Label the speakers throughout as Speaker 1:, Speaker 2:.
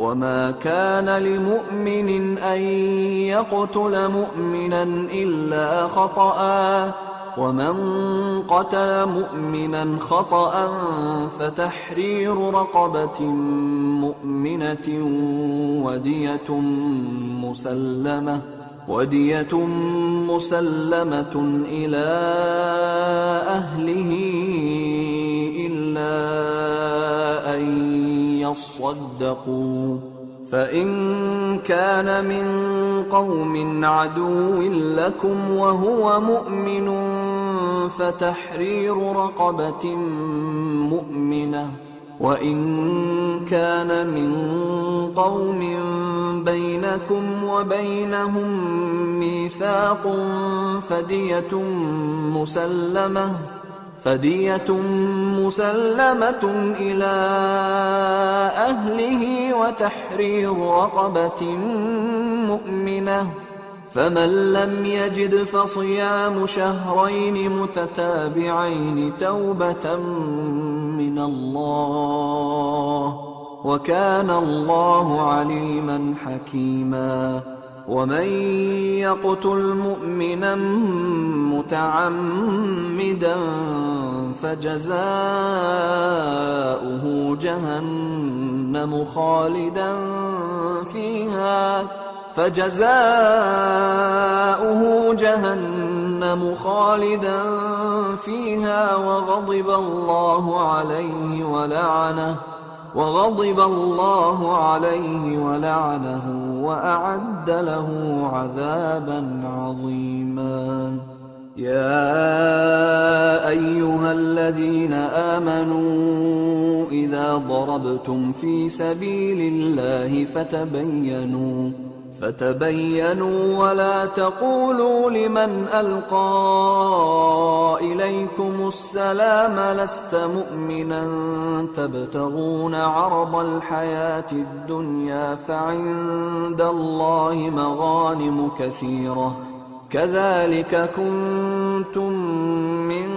Speaker 1: وما كان لمؤمن أن يقتل مؤمنا إلا خطأ ومن قتل مؤمنا خطأ فتحرير رقبة مؤمنة ودية مسلمة إلى أهله إلا أن يصدقوا فإن كان من قوم عدو لكم وهو مؤمن فتحرير رقبة مؤمنة وإن كان من قوم بينكم وبينهم ميثاق فدية مسلمة إلى أهله وتحرير رقبة مؤمنة فمن لم يجد فصيام شهرين متتابعين توبة من الله وكان الله عليما حكيما ومن يقتل مؤمنا متعمدا فجزاؤه جهنم خالدا فيها وغضب الله عليه ولعنه وأعد له عذابا عظيما يا أيها الذين آمنوا إذا ضربتم في سبيل الله فتبينوا ولا تقولوا لمن ألقى إليكم السلام لست مؤمنا تبتغون عرض الحياة الدنيا فعند الله مغانم كثيرة كذلك كنتم من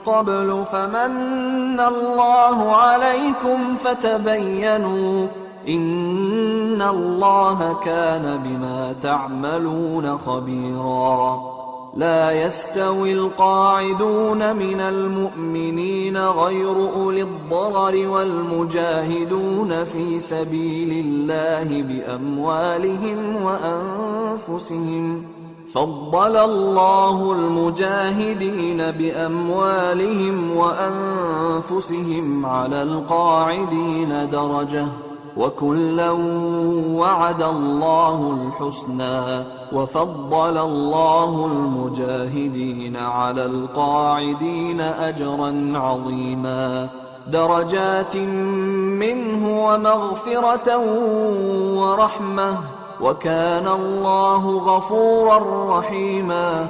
Speaker 1: قبل فمن الله عليكم فتبينوا إن الله كان بما تعملون خبيرا لا يستوي القاعدون من المؤمنين غير أولي الضرر والمجاهدون في سبيل الله بأموالهم وأنفسهم فضل الله المجاهدين بأموالهم وأنفسهم على القاعدين درجة وكلا وعد الله الحسنى وفضل الله المجاهدين على القاعدين أجرا عظيما درجات منه ومغفرة ورحمة وكان الله غفورا رحيما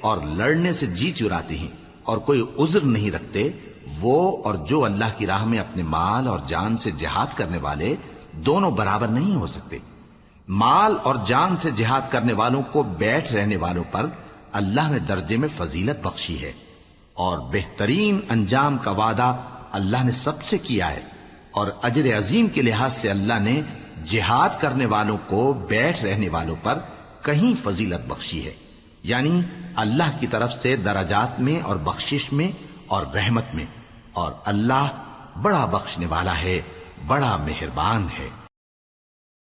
Speaker 2: اور لڑنے سے جی چراتے ہیں اور کوئی عذر نہیں رکھتے، وہ اور جو اللہ کی راہ میں اپنے مال اور جان سے جہاد کرنے والے دونوں برابر نہیں ہو سکتے۔ مال اور جان سے جہاد کرنے والوں کو بیٹھ رہنے والوں پر اللہ نے درجے میں فضیلت بخشی ہے، اور بہترین انجام کا وعدہ اللہ نے سب سے کیا ہے، اور اجر عظیم کے لحاظ سے اللہ نے جہاد کرنے والوں کو بیٹھ رہنے والوں پر کہیں فضیلت بخشی ہے، یعنی اللہ کی طرف سے درجات میں اور بخشش میں اور رحمت میں، اور اللہ بڑا بخشنے والا ہے، بڑا مہربان ہے۔